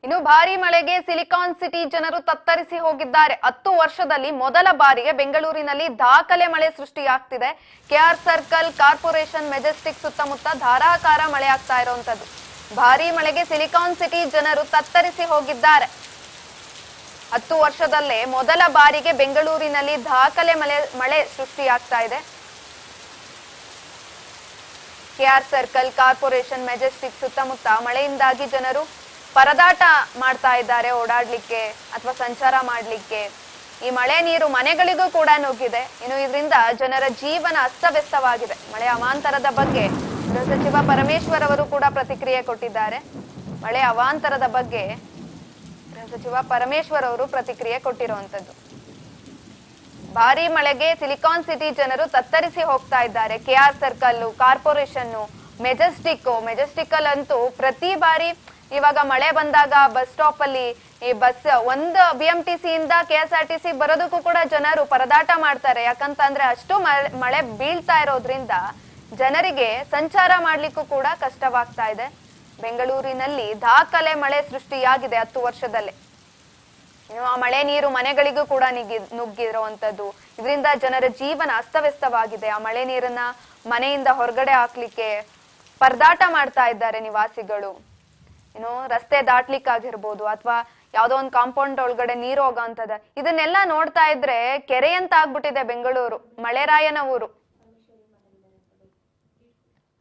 ಇನ್ನು ಭಾರಿ ಮಳೆಗೆ ಸಿಲಿಕಾನ್ ಸಿಟಿ ಜನರು ತತ್ತರಿಸಿ ಹೋಗಿದ್ದಾರೆ. 10 ವರ್ಷದಲ್ಲಿ ಮೊದಲ ಬಾರಿಗೆ ಬೆಂಗಳೂರಿನಲ್ಲಿ ದಾಖಲೆ ಮಳೆ ಸೃಷ್ಟಿಯಾಗ್ತಿದೆ. ಕೆಆರ್ ಸರ್ಕಲ್, ಕಾರ್ಪೊರೇಷನ್, ಮೆಜೆಸ್ಟಿಕ್ ಸುತ್ತಮುತ್ತ ಧಾರಾಕಾರ ಮಳೆ ಆಗ್ತಾ ಇರುವಂತದ್ದು. ಭಾರಿ ಮಳೆಗೆ ಸಿಲಿಕಾನ್ ಸಿಟಿ ಜನರು ತತ್ತರಿಸಿ ಹೋಗಿದ್ದಾರೆ. 10 ವರ್ಷದಲ್ಲೇ ಮೊದಲ ಬಾರಿಗೆ ಬೆಂಗಳೂರಿನಲ್ಲಿ ದಾಖಲೆ ಮಳೆ ಸೃಷ್ಟಿಯಾಗ್ತಾ ಇದೆ. ಕೆಆರ್ ಸರ್ಕಲ್, ಕಾರ್ಪೊರೇಷನ್, ಮೆಜೆಸ್ಟಿಕ್ ಸುತ್ತಮುತ್ತ ಮಳೆಯಿಂದಾಗಿ ಜನರು ಪರದಾಟ ಮಾಡ್ತಾ ಇದ್ದಾರೆ ಓಡಾಡ್ಲಿಕ್ಕೆ ಅಥವಾ ಸಂಚಾರ ಮಾಡ್ಲಿಕ್ಕೆ. ಈ ಮಳೆ ನೀರು ಮನೆಗಳಿಗೂ ಕೂಡ ನುಗ್ಗಿದೆ. ಇನ್ನು ಇದರಿಂದ ಜನರ ಜೀವನ ಅಸ್ತವ್ಯಸ್ತವಾಗಿದೆ. ಮಳೆ ಅವಾಂತರದ ಬಗ್ಗೆ ಗೃಹ ಸಚಿವ ಪರಮೇಶ್ವರ್ ಅವರು ಕೂಡ ಪ್ರತಿಕ್ರಿಯೆ ಕೊಟ್ಟಿದ್ದಾರೆ. ಮಳೆ ಅವಾಂತರದ ಬಗ್ಗೆ ಗೃಹ ಸಚಿವ ಪರಮೇಶ್ವರ್ ಅವರು ಪ್ರತಿಕ್ರಿಯೆ ಕೊಟ್ಟಿರುವಂತದ್ದು. ಭಾರಿ ಮಳೆಗೆ ಸಿಲಿಕಾನ್ ಸಿಟಿ ಜನರು ತತ್ತರಿಸಿ ಹೋಗ್ತಾ ಇದ್ದಾರೆ. ಕೆಆರ್ ಸರ್ಕಲ್, ಕಾರ್ಪೊರೇಷನ್, ಮೆಜೆಸ್ಟಿಕ್ ಅಂತೂ ಪ್ರತಿ ಬಾರಿ ಇವಾಗ ಮಳೆ ಬಂದಾಗ ಬಸ್ ಸ್ಟಾಪ್ ಅಲ್ಲಿ ಈ ಬಸ್ ಒಂದು BMTC ಇಂದ KSRTC ಬರೋದಕ್ಕೂ ಕೂಡ ಜನರು ಪರದಾಟ ಮಾಡ್ತಾರೆ. ಯಾಕಂತಂದ್ರೆ ಅಷ್ಟು ಮಳೆ ಬೀಳ್ತಾ ಇರೋದ್ರಿಂದ ಜನರಿಗೆ ಸಂಚಾರ ಮಾಡ್ಲಿಕ್ಕೂ ಕೂಡ ಕಷ್ಟವಾಗ್ತಾ ಇದೆ. ಬೆಂಗಳೂರಿನಲ್ಲಿ ದಾಖಲೆ ಮಳೆ ಸೃಷ್ಟಿಯಾಗಿದೆ 10 ವರ್ಷದಲ್ಲೇ. ಇನ್ನು ಆ ಮಳೆ ನೀರು ಮನೆಗಳಿಗೂ ಕೂಡ ನುಗ್ಗಿರುವಂತದ್ದು. ಇದರಿಂದ ಜನರ ಜೀವನ ಅಸ್ತವ್ಯಸ್ತವಾಗಿದೆ. ಆ ಮಳೆ ನೀರನ್ನ ಮನೆಯಿಂದ ಹೊರಗಡೆ ಹಾಕ್ಲಿಕ್ಕೆ ಪರದಾಟ ಮಾಡ್ತಾ ಇದ್ದಾರೆ ನಿವಾಸಿಗಳು. ಇನ್ನು ರಸ್ತೆ ದಾಟ್ಲಿಕ್ಕಾಗಿರ್ಬೋದು ಅಥವಾ ಯಾವ್ದೋ ಒಂದು ಕಾಂಪೌಂಡ್ ಒಳಗಡೆ ನೀರು ಹೋಗೋಂಥದ್ದು, ಇದನ್ನೆಲ್ಲ ನೋಡ್ತಾ ಇದ್ರೆ ಕೆರೆ ಅಂತ ಆಗ್ಬಿಟ್ಟಿದೆ ಬೆಂಗಳೂರು, ಮಳೆರಾಯನ ಊರು.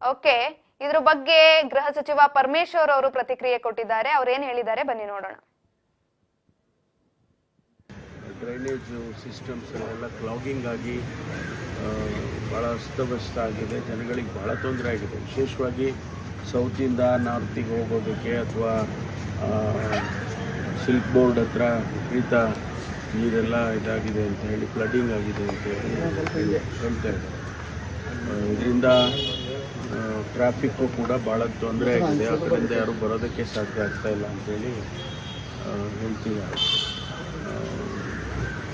ಓಕೆ, ಇದ್ರ ಬಗ್ಗೆ ಗೃಹ ಸಚಿವ ಪರಮೇಶ್ವರ್ ಅವರು ಪ್ರತಿಕ್ರಿಯೆ ಕೊಟ್ಟಿದ್ದಾರೆ. ಅವ್ರು ಏನ್ ಹೇಳಿದ್ದಾರೆ ಬನ್ನಿ ನೋಡೋಣ. ಡ್ರೈನೇಜ್ ಸಿಸ್ಟಮ್ಸ್ ಎಲ್ಲ ಕ್ಲಾಗಿಂಗ್ ಆಗಿ ಭಾಳ ಅಸ್ತವ್ಯಸ್ತ ಆಗಿದೆ. ಜನಗಳಿಗೆ ಭಾಳ ತೊಂದರೆ ಆಗಿದೆ. ವಿಶೇಷವಾಗಿ ಸೌತಿಂದ ನಾರ್ತಿಗೆ ಹೋಗೋದಕ್ಕೆ ಅಥವಾ ಸಿಲ್ಕ್ ಬೋರ್ಡ್ ಹತ್ರ ವಿಪರೀತ ನೀರೆಲ್ಲ ಇದಾಗಿದೆ ಅಂತ ಹೇಳಿ, ಫ್ಲಡ್ಡಿಂಗ್ ಆಗಿದೆ ಅಂತ ಹೇಳಿ ಹೇಳ್ತಾ ಇದ್ದಾರೆ. ಇದರಿಂದ ಟ್ರಾಫಿಕ್ಕು ಕೂಡ ಭಾಳ ತೊಂದರೆ ಆಗಿದೆ. ಆ ಕಡೆಯಿಂದ ಯಾರು ಬರೋದಕ್ಕೆ ಸಾಧ್ಯ ಆಗ್ತಾ ಇಲ್ಲ ಅಂತೇಳಿ ಹೇಳ್ತಿದ್ದಾರೆ.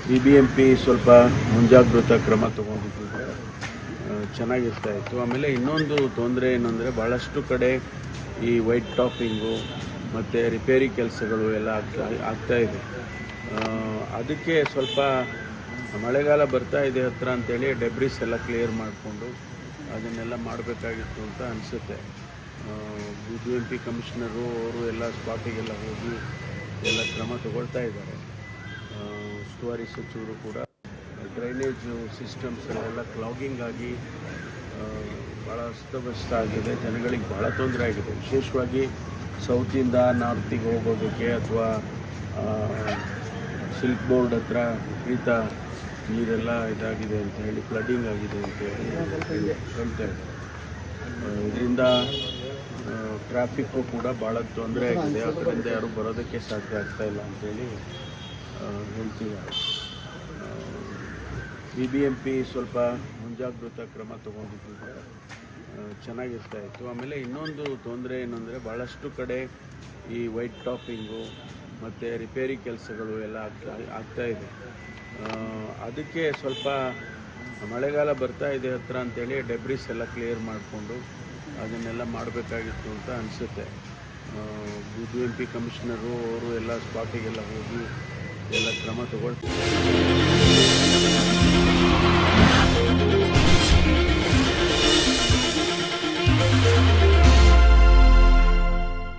BBMP ಸ್ವಲ್ಪ ಮುಂಜಾಗ್ರತಾ ಕ್ರಮ ತಗೊಂಡಿದ್ದಾರೆ, ಚೆನ್ನಾಗಿರ್ತಾ ಇತ್ತು. ಆಮೇಲೆ ಇನ್ನೊಂದು ತೊಂದರೆ ಏನಂದರೆ, ಭಾಳಷ್ಟು ಕಡೆ ಈ ವೈಟ್ ಟಾಪಿಂಗು ಮತ್ತು ರಿಪೇರಿ ಕೆಲಸಗಳು ಎಲ್ಲ ಆಗ್ತಾ ಇದೆ. ಅದಕ್ಕೆ ಸ್ವಲ್ಪ ಮಳೆಗಾಲ ಬರ್ತಾ ಇದೆ ಹತ್ರ ಅಂತೇಳಿ ಡೆಬ್ರಿಸ್ ಎಲ್ಲ ಕ್ಲಿಯರ್ ಮಾಡಿಕೊಂಡು ಅದನ್ನೆಲ್ಲ ಮಾಡಬೇಕಾಗಿತ್ತು ಅಂತ ಅನಿಸುತ್ತೆ. BBMP ಕಮಿಷನರು ಅವರು ಎಲ್ಲ ಸ್ಪಾಟಿಗೆಲ್ಲ ಹೋಗಿ ಎಲ್ಲ ಕ್ರಮ ತಗೊಳ್ತಾ ಇದ್ದಾರೆ. ಉಸ್ತುವಾರಿ ಸಚಿವರು ಕೂಡ ಡ್ರೈನೇಜ್ ಸಿಸ್ಟಮ್ಸ್ ಎಲ್ಲ ಕ್ಲಾಗಿಂಗ್ ಆಗಿ ಭಾಳ ಅಸ್ತವ್ಯಸ್ತ ಆಗಿದೆ. ಜನಗಳಿಗೆ ಭಾಳ ತೊಂದರೆ ಆಗಿದೆ. ವಿಶೇಷವಾಗಿ ಸೌತಿಂದ ನಾರ್ತಿಗೆ ಹೋಗೋದಕ್ಕೆ ಅಥವಾ ಸಿಲ್ಕ್ ಬೋರ್ಡ್ ಹತ್ರ ವಿಪರೀತ ನೀರೆಲ್ಲ ಇದಾಗಿದೆ ಅಂತ ಹೇಳಿ, ಫ್ಲಡ್ಡಿಂಗ್ ಆಗಿದೆ ಅಂತ ಹೇಳಿ ಹೇಳ್ತಾ ಇದ್ದಾರೆ. ಇದರಿಂದ ಟ್ರಾಫಿಕ್ಕು ಕೂಡ ಭಾಳ ತೊಂದರೆ ಆಗಿದೆ. ಆ ಕಡೆಯಿಂದ ಯಾರು ಬರೋದಕ್ಕೆ ಸಾಧ್ಯ ಆಗ್ತಾ ಇಲ್ಲ ಅಂತೇಳಿ ಹೇಳ್ತಿದ್ದಾರೆ. BBMP ಸ್ವಲ್ಪ ಮುಂಜಾಗ್ರತಾ ಕ್ರಮ ತಗೊಂಡಿದ್ದಾರೆ, ಚೆನ್ನಾಗಿರ್ತಾ ಇತ್ತು. ಆಮೇಲೆ ಇನ್ನೊಂದು ತೊಂದರೆ ಏನಂದರೆ, ಭಾಳಷ್ಟು ಕಡೆ ಈ ವೈಟ್ ಟಾಪಿಂಗು ಮತ್ತು ರಿಪೇರಿ ಕೆಲಸಗಳು ಎಲ್ಲ ಆಗ್ತಾ ಇದೆ. ಅದಕ್ಕೆ ಸ್ವಲ್ಪ ಮಳೆಗಾಲ ಬರ್ತಾ ಇದೆ ಹತ್ರ ಅಂತೇಳಿ ಡೆಬ್ರಿಸ್ ಎಲ್ಲ ಕ್ಲಿಯರ್ ಮಾಡಿಕೊಂಡು ಅದನ್ನೆಲ್ಲ ಮಾಡಬೇಕಾಗಿತ್ತು ಅಂತ ಅನಿಸುತ್ತೆ. BBMP ಕಮಿಷನರು ಅವರು ಎಲ್ಲ ಸ್ಪಾಟಿಗೆಲ್ಲ ಹೋಗಿ ಎಲ್ಲ ಕ್ರಮ ತಗೊಳ್ತಾರೆ.